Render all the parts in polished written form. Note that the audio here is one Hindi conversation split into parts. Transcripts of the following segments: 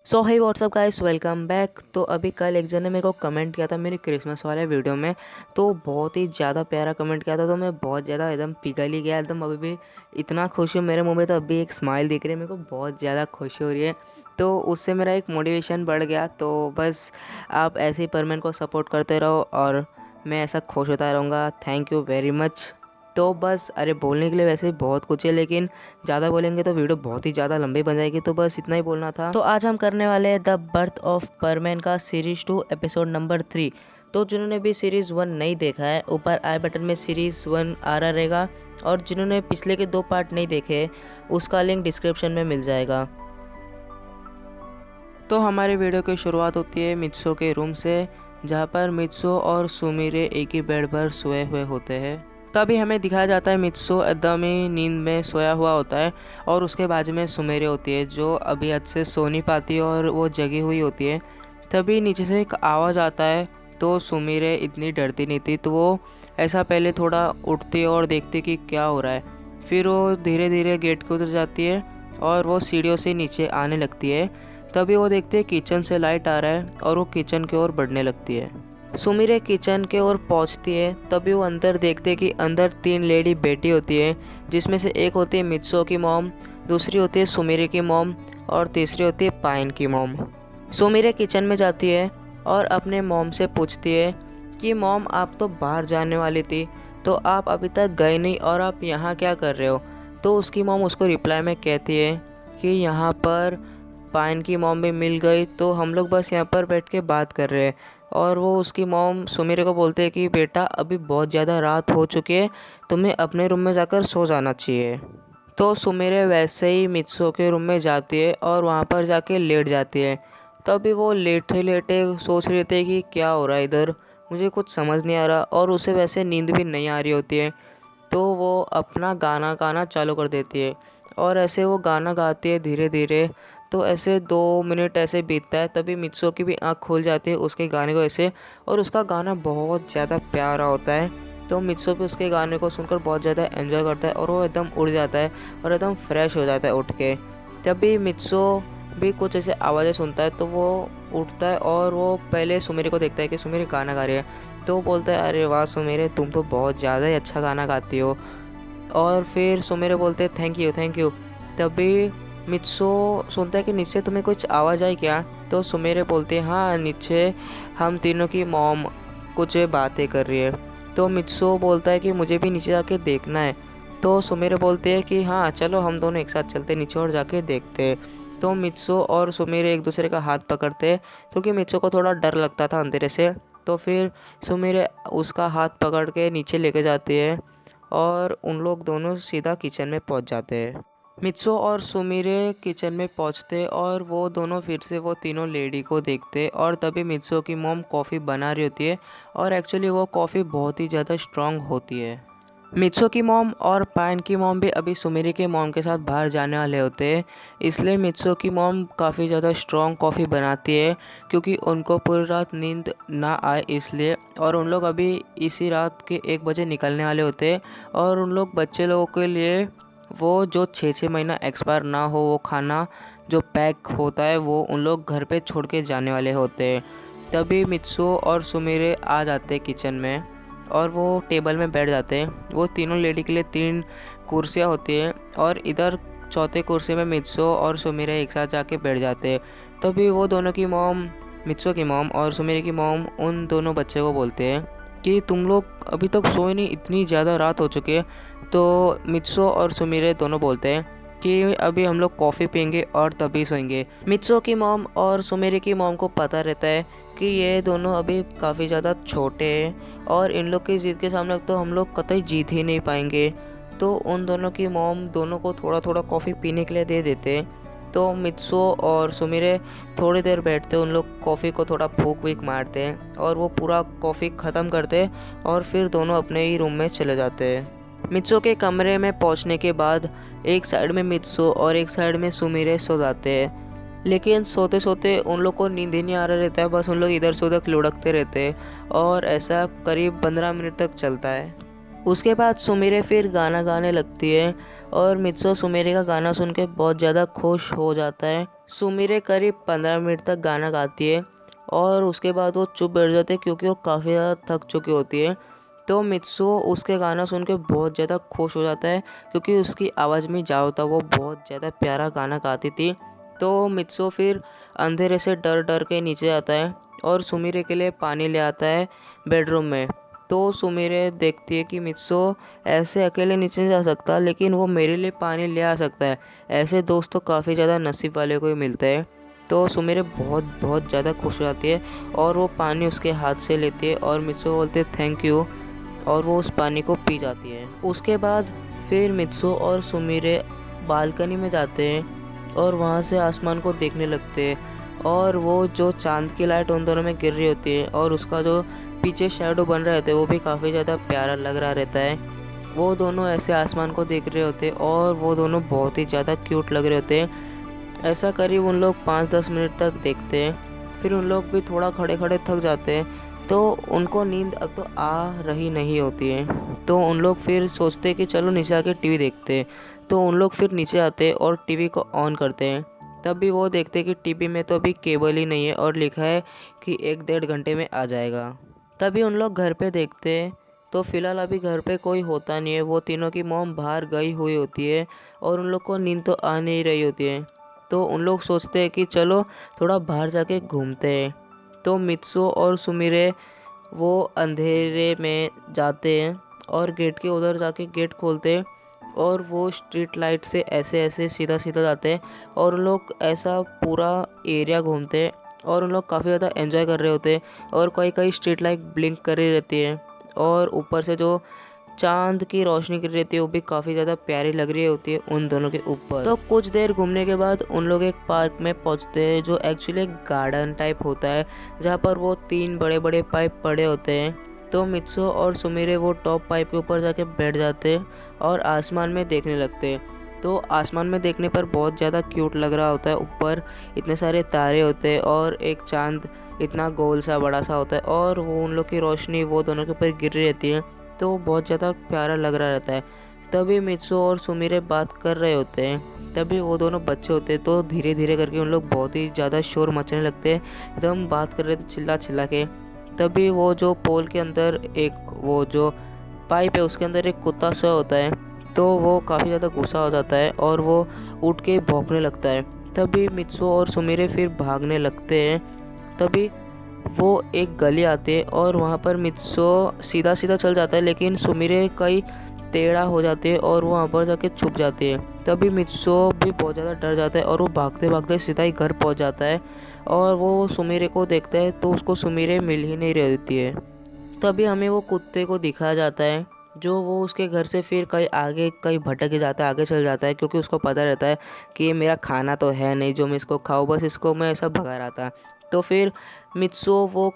सो hi WhatsApp guys, welcome back. तो अभी कल एक जन ने मेरे को कमेंट किया था मेरी क्रिसमस वाले वीडियो में। तो बहुत ही ज़्यादा प्यारा कमेंट किया था, तो मैं बहुत ज़्यादा एकदम पिघल ही गया एकदम। अभी भी इतना खुश हूँ, मेरे मुंह में तो अभी एक स्माइल दिख रही है, मेरे को बहुत ज़्यादा खुशी हो रही है। तो उससे मेरा एक मोटिवेशन बढ़ गया। तो बस आप ऐसे ही परमेन को सपोर्ट करते रहो और मैं ऐसा खुश होता रहूँगा। Thank you very much. तो बस अरे बोलने के लिए वैसे ही बहुत कुछ है, लेकिन ज़्यादा बोलेंगे तो वीडियो बहुत ही ज़्यादा लंबी बन जाएगी। तो बस इतना ही बोलना था। तो आज हम करने वाले हैं द बर्थ ऑफ परमैन का सीरीज़ 2 एपिसोड नंबर 3। तो जिन्होंने भी सीरीज़ 1 नहीं देखा है, ऊपर आई बटन में सीरीज़ 1 आ रहा रहेगा, और जिन्होंने पिछले के 2 पार्ट नहीं देखे उसका लिंक डिस्क्रिप्शन में मिल जाएगा। तो हमारी वीडियो की शुरुआत होती है मित्सो के रूम से, जहाँ पर मित्सो और सुमिरे एक ही बेड पर सोए हुए होते हैं। तभी हमें दिखाया जाता है मित्सो एकदम ही नींद में सोया हुआ होता है, और उसके बाजू में सुमिरे होती है जो अभी अच्छे से सो नहीं पाती है और वो जगी हुई होती है। तभी नीचे से एक आवाज़ आता है। तो सुमिरे इतनी डरती नहीं थी, तो वो ऐसा पहले थोड़ा उठती है और देखती कि क्या हो रहा है। फिर वो धीरे धीरे गेट के उधर जाती है और वो सीढ़ियों से नीचे आने लगती है। तभी वो देखती है किचन से लाइट आ रहा है और वो किचन की ओर बढ़ने लगती है। सुमिरे किचन के ओर पहुंचती है। तभी वो अंदर देखते हैं कि अंदर 3 लेडी बैठी होती है, जिसमें से एक होती है मित्सो की मॉम, दूसरी होती है सुमिरे की मॉम, और तीसरी होती है पाइन की मॉम। सुमिरे किचन में जाती है और अपने मॉम से पूछती है कि मॉम, आप तो बाहर जाने वाली थी, तो आप अभी तक गए नहीं और आप यहाँ क्या कर रहे हो। तो उसकी मॉम उसको रिप्लाई में कहती है कि यहाँ पर पाइन की मॉम भी मिल गई, तो हम लोग बस यहाँ पर बैठ के बात कर रहे हैं। और वो उसकी मॉम सुमिरे को बोलते हैं कि बेटा, अभी बहुत ज़्यादा रात हो चुकी है, तुम्हें अपने रूम में जाकर सो जाना चाहिए। तो सुमिरे वैसे ही मित्सो के रूम में जाती है और वहाँ पर जाके लेट जाती है। तभी वो लेटे लेटे सोच रही थी कि क्या हो रहा है इधर, मुझे कुछ समझ नहीं आ रहा, और उसे वैसे नींद भी नहीं आ रही होती है। तो वो अपना गाना गाना चालू कर देती है, और ऐसे वो गाना गाती है धीरे धीरे। तो ऐसे 2 मिनट ऐसे बीतता है, तभी मित्सो की भी आँख खुल जाती है उसके गाने को ऐसे, और उसका गाना बहुत ज़्यादा प्यारा होता है। तो मित्सो भी उसके गाने को सुनकर बहुत ज़्यादा एंजॉय करता है और वो एकदम उड़ जाता है और एकदम फ्रेश हो जाता है उठ के। तभी मित्सो भी कुछ ऐसे आवाज़ें सुनता है, तो वो उठता है और वो पहले सुमिरे को देखता है कि सुमिरे गाना गा रही है। तो वो बोलता है, अरे वाह सुमिरे, तुम तो बहुत ज़्यादा ही अच्छा गाना गाती हो। और फिर सुमिरे बोलते हैं थैंक यू थैंक यू। तभी मित्सो सुनता है कि नीचे तुम्हें कुछ आवाज़ आई क्या। तो सुमिरे बोलते हैं हाँ, नीचे हम तीनों की मॉम कुछ बातें कर रही है। तो मित्सो बोलता है कि मुझे भी नीचे जाके देखना है। तो सुमिरे बोलते हैं कि हाँ चलो, हम दोनों एक साथ चलते नीचे और जाके देखते हैं। तो मित्सो और सुमिरे एक दूसरे का हाथ पकड़ते हैं, क्योंकि मित्सो को थोड़ा डर लगता था अंधेरे से। तो फिर सुमिरे उसका हाथ पकड़ के नीचे लेके जाती है और उन लोग दोनों सीधा किचन में पहुंच जाते हैं। मित्सो और सुमिरे किचन में पहुंचते और वो दोनों फिर से वो तीनों लेडी को देखते, और तभी मित्सो की मॉम कॉफ़ी बना रही होती है, और एक्चुअली वो कॉफ़ी बहुत ही ज़्यादा स्ट्रॉन्ग होती है। मित्सो की मॉम और पाइन की मॉम भी अभी सुमिरे के मॉम के साथ बाहर जाने वाले होते हैं, इसलिए मित्सो की मॉम काफ़ी ज़्यादा स्ट्रॉन्ग कॉफ़ी बनाती है, क्योंकि उनको पूरी रात नींद ना आए इसलिए। और उन लोग अभी इसी रात के 1 बजे निकलने वाले होते हैं, और उन लोग बच्चे लोगों के लिए वो जो 6-6 महीना एक्सपायर ना हो वो खाना जो पैक होता है वो उन लोग घर पे छोड़ के जाने वाले होते हैं। तभी मित्सो और सुमिरे आ जाते हैं किचन में, और वो टेबल में बैठ जाते हैं। वो तीनों लेडी के लिए 3 कुर्सियाँ होती हैं, और इधर चौथे कुर्सी में मित्सो और सुमिरे एक साथ जाके बैठ जाते हैं। तभी वो दोनों की मॉम, मित्सो की मॉम और सुमिरे की मॉम, उन दोनों बच्चे को बोलते हैं कि तुम लोग अभी तक सोए नहीं, इतनी ज़्यादा रात हो चुकी है। तो मित्सो और सुमिरे दोनों बोलते हैं कि अभी हम लोग कॉफ़ी पियेंगे और तभी सोएंगे। मित्सो की मॉम और सुमिरे की मॉम को पता रहता है कि ये दोनों अभी काफ़ी ज़्यादा छोटे हैं और इन लोग की ज़िद के सामने तो हम लोग कतई जीत ही नहीं पाएंगे। तो उन दोनों की मॉम दोनों को थोड़ा थोड़ा कॉफ़ी पीने के लिए दे देते हैं। तो मित्सो और सुमिरे थोड़ी देर बैठते, उन लोग कॉफ़ी को थोड़ा फूंक वीक मारते हैं और वो पूरा कॉफ़ी ख़त्म करते हैं, और फिर दोनों अपने ही रूम में चले जाते हैं। मित्सो के कमरे में पहुंचने के बाद एक साइड में मित्सो और एक साइड में सुमिरे सो जाते हैं, लेकिन सोते सोते उन लोग को नींद ही नहीं आ रहा रहता है, बस उन लोग इधर से उधर लुढ़कते रहते हैं, और ऐसा करीब 15 मिनट तक चलता है। उसके बाद सुमिरे फिर गाना गाने लगती है और मित्सो सुमिरे का गाना सुन के बहुत ज़्यादा खुश हो जाता है। सुमिरे करीब 15 मिनट तक गाना गाती है और उसके बाद वो चुप बैठ जाते हैं क्योंकि वो काफ़ी ज़्यादा थक चुकी होती है। तो मित्सो उसके गाना सुन के बहुत ज़्यादा खुश हो जाता है क्योंकि उसकी आवाज़ में जाओ था, वो बहुत ज़्यादा प्यारा गाना गाती थी। तो मित्सो फिर अंधेरे से डर डर के नीचे आता है और सुमिरे के लिए पानी ले आता है बेडरूम में। तो सुमिरे देखती है कि मित्सो ऐसे अकेले नीचे नहीं जा सकता, लेकिन वो मेरे लिए पानी ले आ सकता है। ऐसे दोस्त तो काफ़ी ज़्यादा नसीब वाले को ही मिलते हैं। तो सुमिरे बहुत बहुत ज़्यादा खुश हो जाती है और वो पानी उसके हाथ से लेती है और मित्सो बोलते हैं थैंक यू, और वो उस पानी को पी जाती है। उसके बाद फिर मित्सो और सुमिरे बालकनी में जाते हैं और वहाँ से आसमान को देखने लगते हैं और वो जो चांद की लाइट उन दोनों में गिर रही होती है और उसका जो पीछे शैडो बन रहे थे वो भी काफ़ी ज़्यादा प्यारा लग रहा रहता है। वो दोनों ऐसे आसमान को देख रहे होते हैं और वो दोनों बहुत ही ज़्यादा क्यूट लग रहे होते हैं। ऐसा करीब उन लोग 5-10 मिनट तक देखते हैं। फिर उन लोग भी थोड़ा खड़े खड़े थक जाते हैं, तो उनको नींद अब तो आ रही नहीं होती है। तो उन लोग फिर सोचते हैं कि चलो नीचे आके टीवी देखते हैं। तो उन लोग फिर नीचे आते हैं और टीवी को ऑन करते हैं। तब भी वो देखते हैं कि टीवी में तो अभी केबल ही नहीं है और लिखा है कि 1-1.5 घंटे में आ जाएगा। तभी उन लोग घर पे देखते हैं तो फ़िलहाल अभी घर पे कोई होता नहीं है। वो तीनों की मॉम बाहर गई हुई होती है और उन लोग को नींद तो आ नहीं रही होती है। तो उन लोग सोचते हैं कि चलो थोड़ा बाहर जाके घूमते हैं। तो मित्सो और सुमिरे वो अंधेरे में जाते हैं और गेट के उधर जाके गेट खोलते हैं और वो स्ट्रीट लाइट से ऐसे ऐसे सीधा सीधा जाते हैं और उन लोग ऐसा पूरा एरिया घूमते हैं और उन लोग काफ़ी ज़्यादा एंजॉय कर रहे होते हैं और कई कई स्ट्रीट लाइट ब्लिंक कर रही रहती है और ऊपर से जो चांद की रोशनी गिर रही थी वो भी काफ़ी ज़्यादा प्यारी लग रही होती है उन दोनों के ऊपर। तो कुछ देर घूमने के बाद उन लोग एक पार्क में पहुंचते हैं जो एक्चुअली एक गार्डन टाइप होता है जहाँ पर वो 3 बड़े बड़े पाइप पड़े होते हैं। तो मित्सो और सुमिरे वो टॉप पाइप के ऊपर जाके बैठ जाते हैं और आसमान में देखने लगते हैं। तो आसमान में देखने पर बहुत ज़्यादा क्यूट लग रहा होता है। ऊपर इतने सारे तारे होते हैं और एक चांद इतना गोल सा बड़ा सा होता है और वो उन लोग की रोशनी वो दोनों के ऊपर गिर रही रहती है, तो बहुत ज़्यादा प्यारा लग रहा रहता है। तभी मित्सो और सुमिरे बात कर रहे होते हैं। तभी वो दोनों बच्चे होते हैं तो धीरे धीरे करके उन लोग बहुत ही ज़्यादा शोर मचने लगते हैं। एकदम बात कर रहे थे चिल्ला चिल्ला के। तभी वो जो पोल के अंदर एक वो जो पाइप है उसके अंदर एक कुत्ता सोया होता है, तो वो काफ़ी ज़्यादा गुस्सा हो जाता है और वो उठ के भौंकने लगता है। तभी मित्सो और सुमिरे फिर भागने लगते हैं। तभी वो एक गली आते हैं और वहाँ पर मित्सो सीधा सीधा चल जाता है, लेकिन सुमिरे कई टेढ़ा हो जाते हैं और वो वहाँ पर जाके छुप जाते हैं। तभी मित्सो भी बहुत ज़्यादा डर जाता है और वो भागते भागते सीधा ही घर पहुँच जाता है और वो सुमिरे को देखता है तो उसको सुमिरे मिल ही नहीं रहती है। तभी हमें वो कुत्ते को दिखाया जाता है जो वो उसके घर से फिर कहीं आगे कहीं भटक के जाता है, आगे चल जाता है क्योंकि उसको पता रहता है कि ये मेरा खाना तो है नहीं जो मैं इसको खाऊं, बस इसको मैं ऐसा भगा रहा था। तो फिर मित्सो वो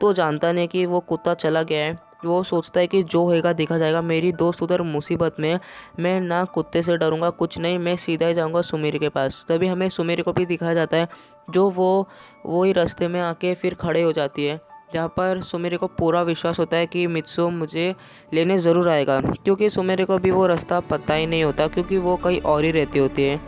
तो जानता नहीं कि वो कुत्ता चला गया है। वो सोचता है कि जो होएगा देखा जाएगा, मेरी दोस्त उधर मुसीबत में है, मैं ना कुत्ते से डरूंगा कुछ नहीं, मैं सीधा ही जाऊंगा सुमीर के पास। तभी हमें सुमीर को भी दिखाया जाता है जो वो ही रास्ते में आके फिर खड़े हो जाती है, जहाँ पर सुमेरे को पूरा विश्वास होता है कि मित्सो मुझे लेने ज़रूर आएगा, क्योंकि सुमेरे को भी वो रास्ता पता ही नहीं होता क्योंकि वो कहीं और ही रहती होती है।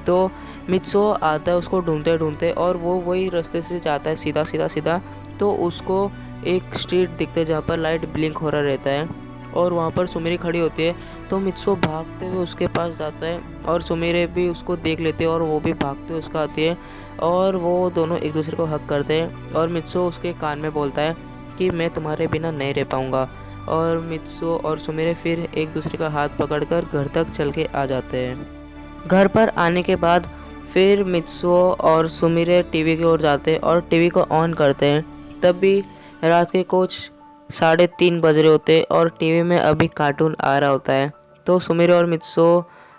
तो मित्सो आता है उसको ढूंढते ढूंढते और वो वही रास्ते से जाता है सीधा सीधा सीधा। तो उसको एक स्ट्रीट दिखते है जहाँ पर लाइट ब्लिंक हो रहा रहता है और वहाँ पर सुमेरी खड़ी होती है। तो मित्सो भागते हुए उसके पास जाता है और सुमेरे भी उसको देख लेते हैं और वो भी भागते हुए उसका आती है और वो दोनों एक दूसरे को हक करते हैं और मित्सो उसके कान में बोलता है कि मैं तुम्हारे बिना नहीं रह पाऊँगा। और मित्सो और सुमेरे फिर एक दूसरे का हाथ पकड़कर घर तक चल के आ जाते हैं। घर पर आने के बाद फिर मित्सो और सुमिरे टीवी की ओर जाते हैं और टीवी को ऑन करते हैं। तब भी रात के कुछ 3:30 बज रहे होते हैं और टीवी में अभी कार्टून आ रहा होता है। तो सुमिरे और मित्सो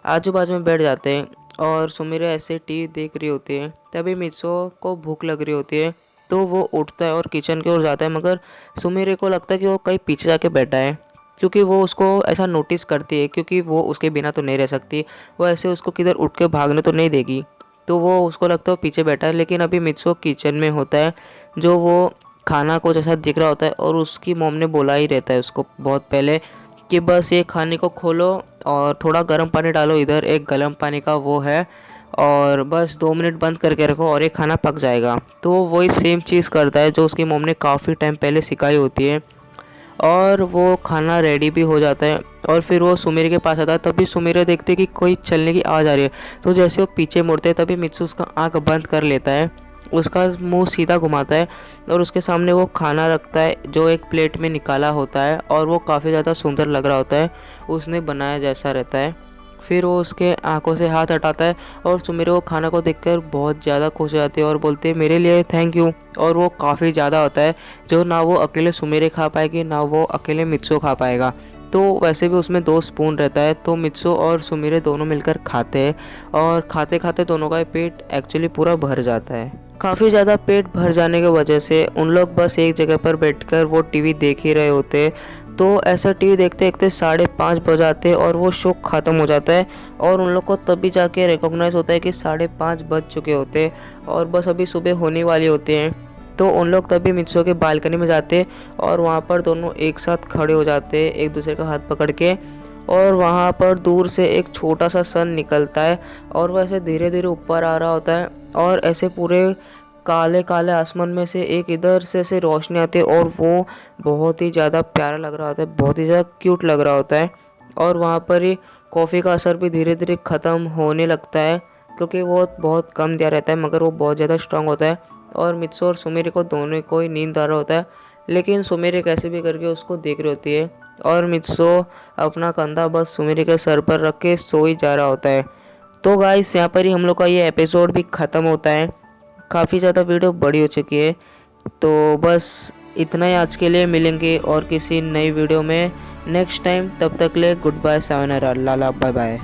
आजू बाजू में बैठ जाते हैं और सुमिरे ऐसे टीवी देख रही होती है। तभी मित्सो को भूख लग रही होती है तो वो उठता है और किचन की ओर जाता है, मगर सुमिरे को लगता है कि वो कहीं पीछे जाके बैठा है, क्योंकि वो उसको ऐसा नोटिस करती है क्योंकि वो उसके बिना तो नहीं रह सकती, वो ऐसे उसको किधर उठ के भागने तो नहीं देगी। तो वो उसको लगता है वो पीछे बैठा है, लेकिन अभी मित्सो किचन में होता है जो वो खाना को जैसा दिख रहा होता है और उसकी मॉम ने बोला ही रहता है उसको बहुत पहले कि बस ये खाने को खोलो और थोड़ा गर्म पानी डालो, इधर एक गर्म पानी का वो है, और बस 2 मिनट बंद करके रखो और ये खाना पक जाएगा। तो वो वही सेम चीज़ करता है जो उसकी मॉम ने काफ़ी टाइम पहले सिखाई होती है, और वो खाना रेडी भी हो जाता है। और फिर वो सुमीर के पास आता है, तभी सुमीर देखते कि कोई चलने की आवाज़ आ रही है। तो जैसे वो पीछे मुड़ते हैं तभी मित्सु उसका आँख बंद कर लेता है, उसका मुंह सीधा घुमाता है और उसके सामने वो खाना रखता है जो एक प्लेट में निकाला होता है, और वो काफ़ी ज़्यादा सुंदर लग रहा होता है, उसने बनाया जैसा रहता है। फिर वो उसके आंखों से हाथ हटाता है और सुमीर वो खाना को देखकर बहुत ज़्यादा खुश हो जाती है और बोलते हैं मेरे लिए थैंक यू। और वो काफ़ी ज़्यादा होता है जो ना वो अकेले सुमीरे खा पाएगी ना वो अकेले मित्सो खा पाएगा। तो वैसे भी उसमें 2 स्पून रहता है, तो मित्सो और सुमीरे दोनों मिलकर खाते हैं, और खाते खाते दोनों का पेट एक्चुअली पूरा भर जाता है। काफ़ी ज़्यादा पेट भर जाने की वजह से उन लोग बस एक जगह पर बैठकर वो टीवी देख ही रहे होते। तो ऐसा टीवी देखते देखते 5:30 बज जाते और वो शो ख़त्म हो जाता है, और उन लोग को तभी जाके रिकॉग्नाइज होता है कि 5:30 बज चुके होते और बस अभी सुबह होने वाली होती हैं। तो उन लोग तभी मित्सो के बालकनी में जाते और वहाँ पर दोनों एक साथ खड़े हो जाते एक दूसरे का हाथ पकड़ के, और वहाँ पर दूर से एक छोटा सा सन निकलता है और वह ऐसे धीरे धीरे ऊपर आ रहा होता है, और ऐसे पूरे काले काले आसमान में से एक इधर से ऐसे रोशनी आती है, और वो बहुत ही ज़्यादा प्यारा लग रहा होता है, बहुत ही ज़्यादा क्यूट लग रहा होता है। और वहाँ पर ही कॉफ़ी का असर भी धीरे धीरे ख़त्म होने लगता है, क्योंकि वो बहुत कम दिया रहता है मगर वो बहुत ज़्यादा स्ट्रांग होता है, और मित्सो और सुमीरे को दोनों को ही नींद आ रहा होता है। लेकिन सुमीरे कैसे भी करके उसको देख रही होती है, और मित्सो अपना कंधा बस सुमीरे के सर पर रख के सो ही जा रहा होता है। तो गाइस यहाँ पर ही हम लोग का ये एपिसोड भी ख़त्म होता है। काफ़ी ज़्यादा वीडियो बड़ी हो चुकी है, तो बस इतना ही आज के लिए। मिलेंगे और किसी नई वीडियो में नेक्स्ट टाइम, तब तक ले गुड बाय, सायोनारा, लाला, बाय बाय।